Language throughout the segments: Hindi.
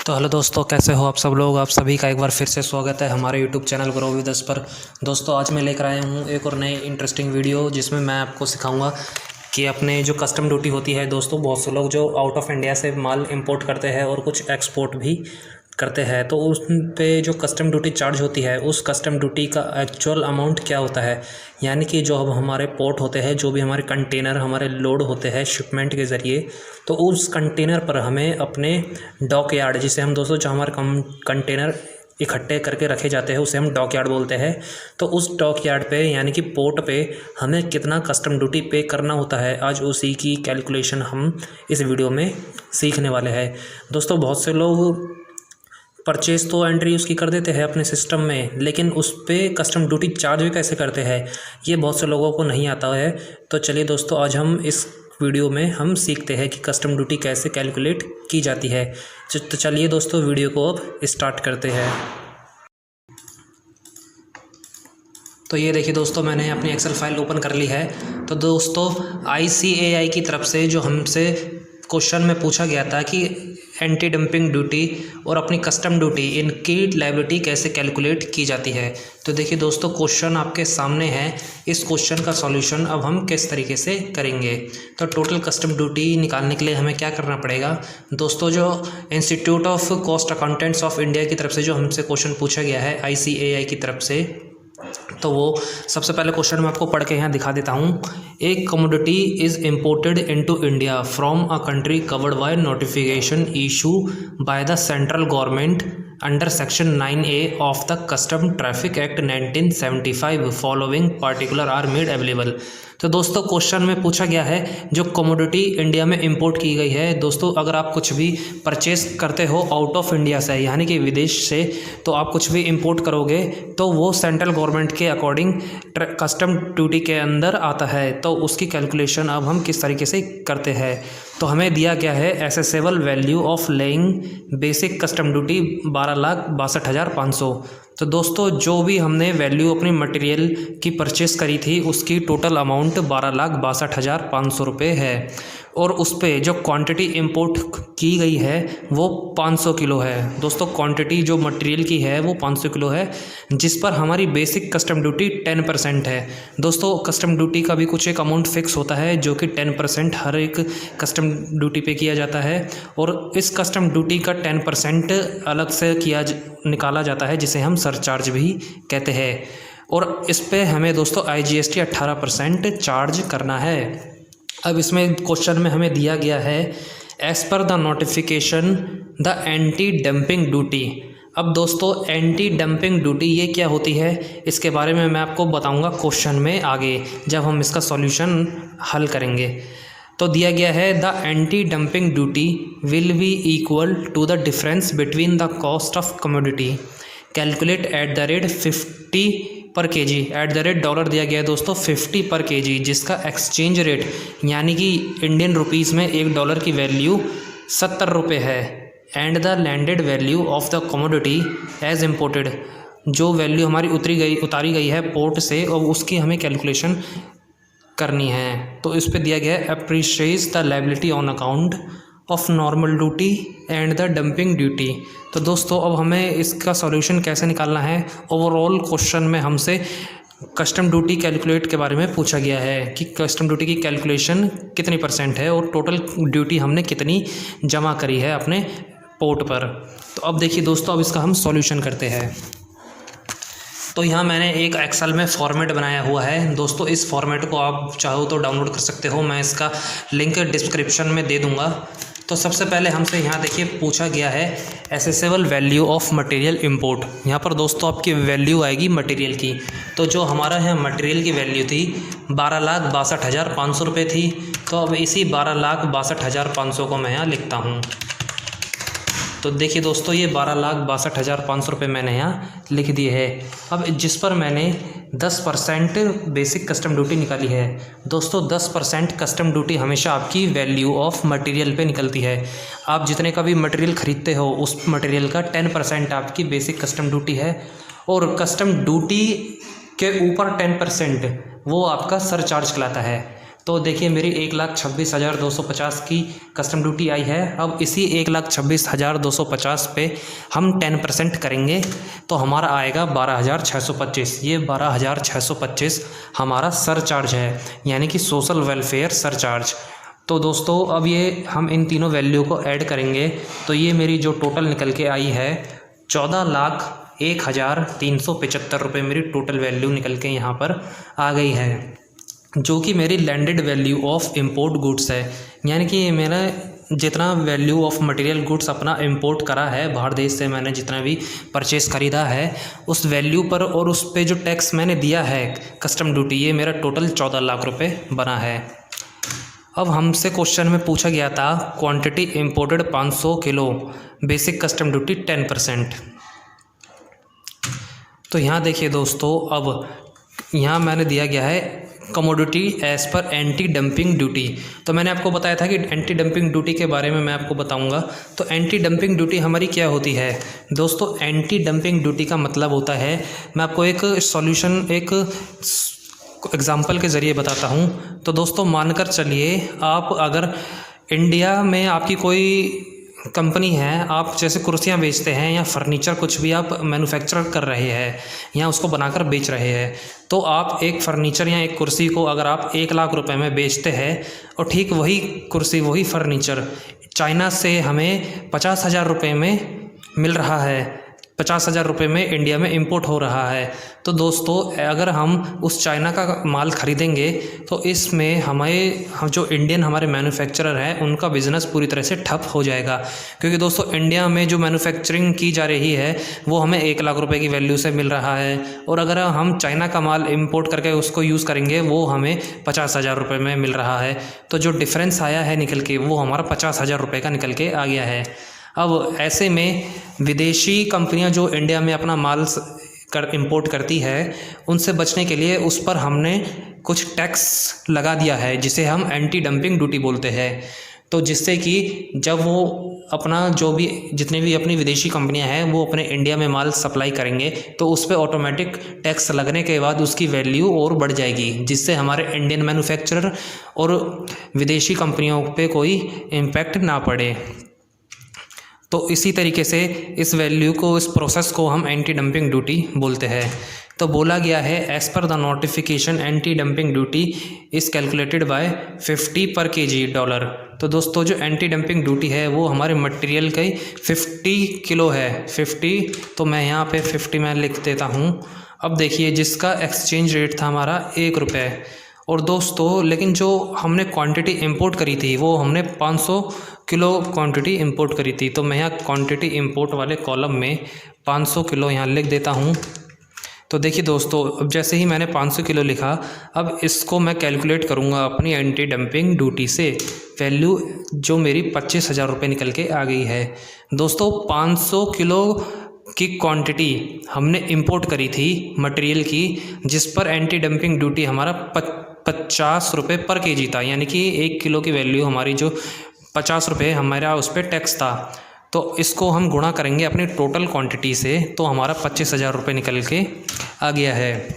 तो हेलो दोस्तों, कैसे हो आप सब लोग। आप सभी का एक बार फिर से स्वागत है हमारे YouTube channel grow with us पर। दोस्तों आज मैं लेकर आया हूँ एक और नई इंटरेस्टिंग वीडियो, जिसमें मैं आपको सिखाऊंगा कि अपने जो कस्टम ड्यूटी होती है। दोस्तों बहुत से लोग जो आउट ऑफ इंडिया से माल इंपोर्ट करते हैं और कुछ एक्सपोर्ट भी करते हैं, तो उस पे जो कस्टम ड्यूटी चार्ज होती है, उस कस्टम ड्यूटी का एक्चुअल अमाउंट क्या होता है। यानी कि जो अब हमारे पोर्ट होते हैं, जो भी हमारे कंटेनर हमारे लोड होते हैं शिपमेंट के ज़रिए, तो उस कंटेनर पर हमें अपने डॉक यार्ड, जिसे हम दोस्तों जो हमारे कंटेनर इकट्ठे करके रखे जाते हैं उसे हम डॉक यार्ड बोलते हैं, तो उस डॉक यार्ड पे यानी कि पोर्ट पे हमें कितना कस्टम ड्यूटी पे करना होता है, आज उसी की कैलकुलेशन हम इस वीडियो में सीखने वाले हैं। दोस्तों बहुत से लोग परचेज़ तो एंट्री उसकी कर देते हैं अपने सिस्टम में, लेकिन उस पर कस्टम ड्यूटी चार्ज भी कैसे करते हैं ये बहुत से लोगों को नहीं आता है। तो चलिए दोस्तों, आज हम इस वीडियो में हम सीखते हैं कि कस्टम ड्यूटी कैसे कैलकुलेट की जाती है। तो चलिए दोस्तों, वीडियो को अब स्टार्ट करते हैं। तो ये देखिए दोस्तों, मैंने अपनी एक्सेल फाइल ओपन कर ली है। तो दोस्तों ICAI की तरफ से जो हमसे क्वेश्चन में पूछा गया था कि एंटी डंपिंग ड्यूटी और अपनी कस्टम ड्यूटी, इनकी लायबिलिटी कैसे कैलकुलेट की जाती है। तो देखिए दोस्तों, क्वेश्चन आपके सामने है। इस क्वेश्चन का सॉल्यूशन अब हम किस तरीके से करेंगे। तो टोटल कस्टम ड्यूटी निकालने के लिए हमें क्या करना पड़ेगा। दोस्तों जो institute of cost accountants of India की तरफ से जो हमसे क्वेश्चन पूछा गया है ICAI की तरफ से, तो वो सबसे पहले क्वेश्चन मैं आपको पढ़ के यहाँ दिखा देता हूँ। एक commodity is imported into India from a country covered by notification issue by the central government under section 9A of the custom traffic act 1975 following particular are made available. तो दोस्तों क्वेश्चन में पूछा गया है जो कमोडिटी इंडिया में इंपोर्ट की गई है। दोस्तों अगर आप कुछ भी परचेस करते हो आउट ऑफ इंडिया से, यानी कि विदेश से, तो आप कुछ भी इंपोर्ट करोगे तो वो सेंट्रल गवर्नमेंट के अकॉर्डिंग कस्टम ड्यूटी के अंदर आता है। तो उसकी कैलकुलेशन अब हम किस तरीके से करते हैं। तो हमें दिया गया है assessable value of laying basic custom duty 12,62,500। तो दोस्तों जो भी हमने वैल्यू अपनी मटेरियल की परचेस करी थी उसकी टोटल अमाउंट 12,62,500 रुपये है, और उस पर जो क्वांटिटी इंपोर्ट की गई है वो 500 किलो है। दोस्तों क्वांटिटी जो मटेरियल की है वो 500 किलो है, जिस पर हमारी बेसिक कस्टम ड्यूटी 10% है। दोस्तों कस्टम ड्यूटी का भी कुछ एक अमाउंट फिक्स होता है जो कि 10% हर एक कस्टम ड्यूटी पे किया जाता है, और इस कस्टम ड्यूटी का 10% अलग से निकाला जाता है, जिसे हम सरचार्ज भी कहते हैं, और इस पे हमें दोस्तों IGST 18% चार्ज करना है। अब इसमें क्वेश्चन में हमें दिया गया है as per the notification the anti dumping duty. अब दोस्तों एंटी डंपिंग ड्यूटी ये क्या होती है, इसके बारे में मैं आपको बताऊंगा क्वेश्चन में आगे, जब हम इसका सॉल्यूशन हल करेंगे। तो दिया गया है the anti dumping duty will be equal to the difference between the cost of commodity calculate at the rate 50 per KG at the rate dollar दिया गया है दोस्तों 50 पर केजी, जिसका एक्सचेंज रेट यानी कि इंडियन रुपीज़ में $1 की वैल्यू 70 रुपये है, and the landed value of the commodity as imported, जो वैल्यू हमारी उतारी गई है पोर्ट से, और उसकी हमें कैलकुलेशन करनी है। तो इस पे दिया गया है appreciate the liability on account of normal duty and the dumping duty. तो दोस्तों अब हमें इसका सॉल्यूशन कैसे निकालना है। ओवरऑल क्वेश्चन में हमसे कस्टम ड्यूटी कैलकुलेट के बारे में पूछा गया है कि कस्टम ड्यूटी की कैलकुलेशन कितनी % है और टोटल ड्यूटी हमने कितनी जमा करी है अपने पोर्ट पर। तो अब देखिए दोस्तों, अब इसका हम सॉल्यूशन करते हैं। तो यहाँ मैंने एक एक्सेल में फॉर्मेट बनाया हुआ है। दोस्तों इस फॉर्मेट को आप चाहो तो डाउनलोड कर सकते हो, मैं इसका लिंक डिस्क्रिप्शन में दे दूँगा। तो सबसे पहले हमसे यहाँ देखिए पूछा गया है assessable value of material import. यहाँ पर दोस्तों आपकी वैल्यू आएगी मटेरियल की। तो जो हमारा यहाँ मटेरियल की वैल्यू थी 12,62,500 रुपये थी। तो अब इसी 12,62,500 को मैं यहाँ लिखता हूँ। तो देखिए दोस्तों ये 12,62,500 रुपये मैंने यहाँ लिख दिए है। अब जिस पर मैंने 10% बेसिक कस्टम ड्यूटी निकाली है। दोस्तों 10% कस्टम ड्यूटी हमेशा आपकी वैल्यू ऑफ मटेरियल पे निकलती है। आप जितने का भी मटेरियल ख़रीदते हो उस मटेरियल का 10% आपकी बेसिक कस्टम ड्यूटी है, और कस्टम ड्यूटी के ऊपर 10% वो आपका सरचार्ज कहलाता है। तो देखिए मेरी 1,26,250 की कस्टम ड्यूटी आई है। अब इसी 1,26,250 पे हम 10% करेंगे तो हमारा आएगा 12,625। ये 12,625 हमारा सरचार्ज है, यानी कि सोशल वेलफेयर सरचार्ज। तो दोस्तों अब ये हम इन तीनों वैल्यू को ऐड करेंगे तो ये मेरी जो टोटल निकल के आई है 14,01,375 रुपये मेरी टोटल वैल्यू निकल के यहाँ पर आ गई है, जो कि मेरी landed value of import goods है। यानी कि ये मेरा जितना वैल्यू ऑफ मटेरियल गुड्स अपना इंपोर्ट करा है बाहर देश से, मैंने जितना भी परचेज़ ख़रीदा है उस वैल्यू पर और उस पे जो टैक्स मैंने दिया है कस्टम ड्यूटी, ये मेरा टोटल 14 लाख रुपए बना है। अब हमसे क्वेश्चन में पूछा गया था quantity imported 500 kilo, basic custom duty 10%। तो यहाँ देखिए दोस्तों, अब यहाँ मैंने दिया गया है commodity as per anti dumping duty. तो मैंने आपको बताया था कि एंटी डंपिंग ड्यूटी के बारे में मैं आपको बताऊंगा। तो एंटी डंपिंग ड्यूटी हमारी क्या होती है दोस्तों? एंटी डंपिंग ड्यूटी का मतलब होता है, मैं आपको एक सॉल्यूशन एक एग्जाम्पल के ज़रिए बताता हूँ। तो दोस्तों मानकर चलिए, आप अगर इंडिया में आपकी कोई कंपनी है, आप जैसे कुर्सियाँ बेचते हैं या फर्नीचर कुछ भी आप मैन्युफैक्चर कर रहे हैं या उसको बनाकर बेच रहे हैं, तो आप एक फ़र्नीचर या एक कुर्सी को अगर आप 1 लाख रुपए में बेचते हैं और ठीक वही कुर्सी वही फर्नीचर चाइना से हमें 50,000 रुपये में मिल रहा है, 50,000 रुपये में इंडिया में इंपोर्ट हो रहा है। तो दोस्तों अगर हम उस चाइना का माल ख़रीदेंगे तो इसमें हम जो इंडियन हमारे मैन्युफैक्चरर हैं उनका बिज़नेस पूरी तरह से ठप हो जाएगा, क्योंकि दोस्तों इंडिया में जो मैन्युफैक्चरिंग की जा रही है वो हमें 1 लाख रुपए की वैल्यू से मिल रहा है, और अगर हम चाइना का माल इंपोर्ट करके उसको यूज़ करेंगे वो हमें 50,000 रुपये में मिल रहा है। तो जो डिफरेंस आया है निकल के वो हमारा 50,000 रुपये का निकल के आ गया है। अब ऐसे में विदेशी कंपनियां जो इंडिया में अपना माल इंपोर्ट करती है उनसे बचने के लिए उस पर हमने कुछ टैक्स लगा दिया है जिसे हम एंटी डंपिंग ड्यूटी बोलते हैं। तो जिससे कि जब वो अपना जो भी जितने भी अपनी विदेशी कंपनियां हैं वो अपने इंडिया में माल सप्लाई करेंगे तो उस पर ऑटोमेटिक टैक्स लगने के बाद उसकी वैल्यू और बढ़ जाएगी, जिससे हमारे इंडियन मैन्युफैक्चरर और विदेशी कंपनियों पे कोई इम्पैक्ट ना पड़े। तो इसी तरीके से इस वैल्यू को, इस प्रोसेस को हम एंटी डंपिंग ड्यूटी बोलते हैं। तो बोला गया है as per the notification anti dumping duty is calculated by 50 per KG dollar. तो दोस्तों जो एंटी डंपिंग ड्यूटी है वो हमारे मटेरियल का 50 किलो है, 50, तो मैं यहाँ पे 50 में लिख देता हूँ। अब देखिए जिसका एक्सचेंज रेट था हमारा 1 रुपये, और दोस्तों लेकिन जो हमने क्वांटिटी इंपोर्ट करी थी वो हमने 500 किलो क्वांटिटी इंपोर्ट करी थी। तो मैं यहाँ क्वांटिटी इंपोर्ट वाले कॉलम में 500 किलो यहाँ लिख देता हूँ। तो देखिए दोस्तों, अब जैसे ही मैंने 500 किलो लिखा, अब इसको मैं कैलकुलेट करूँगा अपनी एंटी डंपिंग ड्यूटी से, वैल्यू जो मेरी 25,000 रुपये निकल के आ गई है। दोस्तों 500 किलो की क्वांटिटी हमने इंपोर्ट करी थी मटेरियल की, जिस पर एंटी डंपिंग ड्यूटी हमारा 50 रुपये पर केजी था, यानी कि 1 किलो की वैल्यू हमारी जो 50 रुपये हमारा उस पर टैक्स था। तो इसको हम गुणा करेंगे अपनी टोटल क्वांटिटी से, तो हमारा 25,000 रुपये निकल के आ गया है।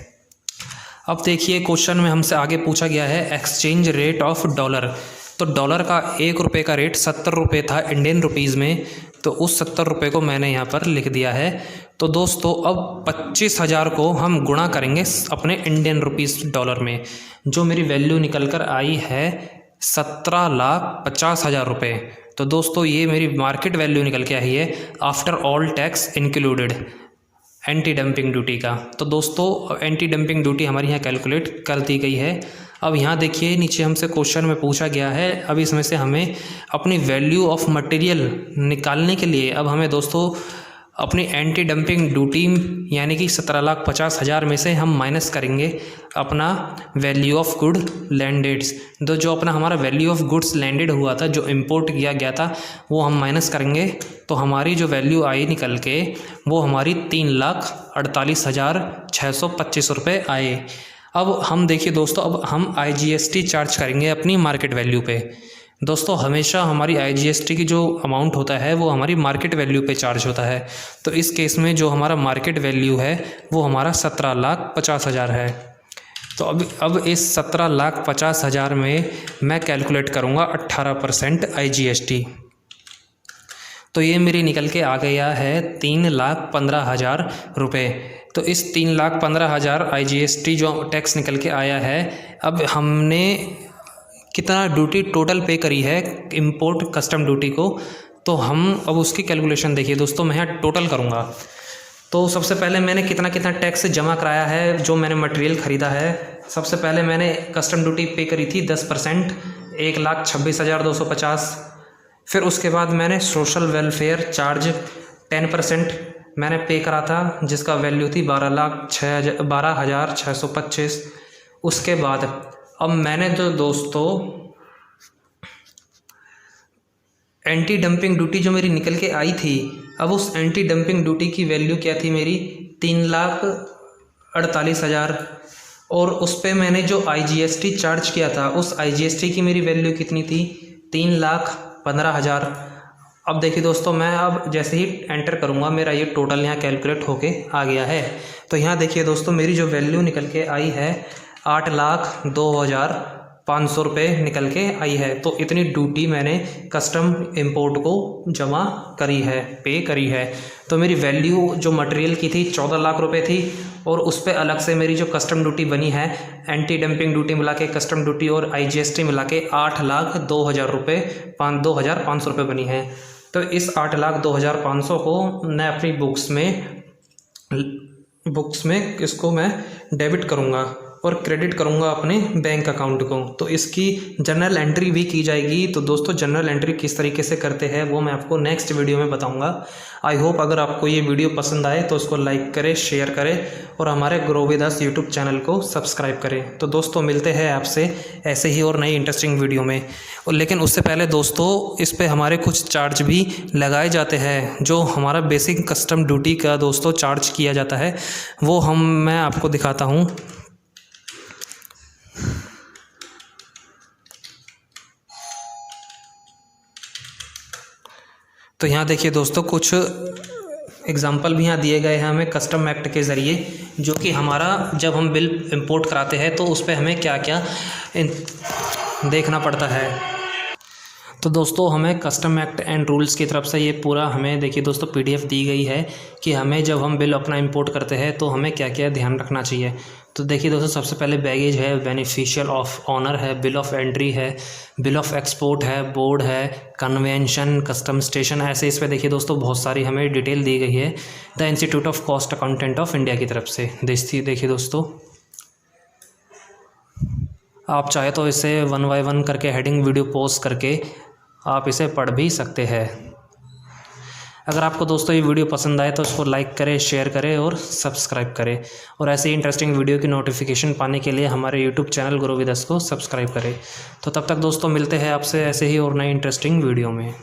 अब देखिए क्वेश्चन में हमसे आगे पूछा गया है एक्सचेंज रेट ऑफ डॉलर। तो डॉलर का 1 रुपये का रेट 70 रुपये था इंडियन रुपीज़ में, तो उस 70 रुपये को मैंने यहाँ पर लिख दिया है। तो दोस्तों अब 25,000 को हम गुणा करेंगे अपने इंडियन रुपीज़ डॉलर में, जो मेरी वैल्यू निकल कर आई है 17,50,000 रुपये। तो दोस्तों ये मेरी मार्केट वैल्यू निकल के आई है after all tax included anti dumping duty का। तो दोस्तों एंटी डंपिंग ड्यूटी हमारी यहाँ कैलकुलेट कर दी गई है। अब यहाँ देखिए नीचे हमसे क्वेश्चन में पूछा गया है, अब इसमें से हमें अपनी वैल्यू ऑफ मटेरियल निकालने के लिए अब हमें दोस्तों अपनी एंटी डंपिंग ड्यूटी यानी कि 17,50,000 में से हम माइनस करेंगे अपना वैल्यू ऑफ गुड लैंडेड्स। तो जो अपना हमारा वैल्यू ऑफ गुड्स लैंडेड हुआ था, जो इंपोर्ट किया गया था, वो हम माइनस करेंगे। तो हमारी जो वैल्यू आई निकल के वो हमारी 3,48,625 रुपये आए। अब हम देखिए दोस्तों, अब हम IGST चार्ज करेंगे अपनी मार्केट वैल्यू पे। दोस्तों हमेशा हमारी IGST की जो अमाउंट होता है वो हमारी मार्केट वैल्यू पे चार्ज होता है। तो इस केस में जो हमारा मार्केट वैल्यू है वो हमारा 17,50,000 है। तो अब इस 17,50,000 में मैं कैलकुलेट करूँगा 18% IGST। तो ये मेरी निकल के आ गया है 3,15,000 रुपये। तो इस 3,15,000 IGST जो टैक्स निकल के आया है, अब हमने कितना ड्यूटी टोटल पे करी है इंपोर्ट कस्टम ड्यूटी को, तो हम अब उसकी कैलकुलेशन देखिए दोस्तों, मैं यहाँ टोटल करूँगा। तो सबसे पहले मैंने कितना कितना टैक्स जमा कराया है जो मैंने मटेरियल ख़रीदा है। सबसे पहले मैंने कस्टम ड्यूटी पे करी थी 10%, 1,26,250। फिर उसके बाद मैंने सोशल वेलफेयर चार्ज 10% मैंने पे करा था, जिसका वैल्यू थी 12,0625। उसके बाद अब मैंने जो दोस्तों एंटी डंपिंग ड्यूटी जो मेरी निकल के आई थी, अब उस एंटी डंपिंग ड्यूटी की वैल्यू क्या थी मेरी 3,48,000। और उस पर मैंने जो IGST चार्ज किया था, उस IGST की मेरी वैल्यू कितनी थी 3,15,000। अब देखिए दोस्तों, मैं अब जैसे ही एंटर करूँगा मेरा ये टोटल यहाँ कैलकुलेट होके आ गया है। तो यहाँ देखिए दोस्तों, मेरी जो वैल्यू निकल के आई है 8,02,500 रुपये निकल के आई है। तो इतनी ड्यूटी मैंने कस्टम इंपोर्ट को जमा करी है, पे करी है। तो मेरी वैल्यू जो मटेरियल की थी 14 लाख रुपए थी, और उस पर अलग से मेरी जो कस्टम ड्यूटी बनी है, एंटी डंपिंग ड्यूटी मिला के कस्टम ड्यूटी और IGST मिला के 8,02,000 रुपये 2,500 रुपये बनी है। तो इस 8,02,500 को मैं अपनी बुक्स में इसको मैं डेबिट करूँगा और क्रेडिट करूँगा अपने बैंक अकाउंट को। तो इसकी जर्नल एंट्री भी की जाएगी। तो दोस्तों, जर्नल एंट्री किस तरीके से करते हैं वो मैं आपको नेक्स्ट वीडियो में बताऊँगा। आई होप अगर आपको ये वीडियो पसंद आए तो उसको लाइक करें, शेयर करें और हमारे grow with us YouTube channel को सब्सक्राइब करें। तो दोस्तों, मिलते हैं आपसे ऐसे ही और नई इंटरेस्टिंग वीडियो में। और लेकिन उससे पहले दोस्तों, इस पर हमारे कुछ चार्ज भी लगाए जाते हैं। जो हमारा बेसिक कस्टम ड्यूटी का दोस्तों चार्ज किया जाता है, वो मैं आपको दिखाता हूँ। तो यहाँ देखिए दोस्तों, कुछ एग्जाम्पल भी यहाँ दिए गए हैं हमें कस्टम एक्ट के ज़रिए, जो कि हमारा जब हम बिल इंपोर्ट कराते हैं तो उस पर हमें क्या क्या देखना पड़ता है। तो दोस्तों, हमें कस्टम एक्ट एंड रूल्स की तरफ से ये पूरा हमें देखिए दोस्तों PDF दी गई है कि हमें जब हम बिल अपना इंपोर्ट करते हैं तो हमें क्या क्या ध्यान रखना चाहिए। तो देखिए दोस्तों, सबसे पहले बैगेज है, बेनिफिशियल ऑफ ऑनर है, बिल ऑफ एंट्री है, बिल ऑफ एक्सपोर्ट है, बोर्ड है, कन्वेंशन, कस्टम स्टेशन, ऐसे इस पर देखिए दोस्तों बहुत सारी हमें डिटेल दी गई है the institute of cost accountant of India की तरफ से। देखिए दोस्तों, आप चाहे तो इसे 1 बाय 1 करके हेडिंग वीडियो पोस्ट करके आप इसे पढ़ भी सकते हैं। अगर आपको दोस्तों ये वीडियो पसंद आए तो इसको लाइक करें, शेयर करें और सब्सक्राइब करें। और ऐसे ही इंटरेस्टिंग वीडियो की नोटिफिकेशन पाने के लिए हमारे YouTube channel grow with us को सब्सक्राइब करें। तो तब तक दोस्तों, मिलते हैं आपसे ऐसे ही और नई इंटरेस्टिंग वीडियो में।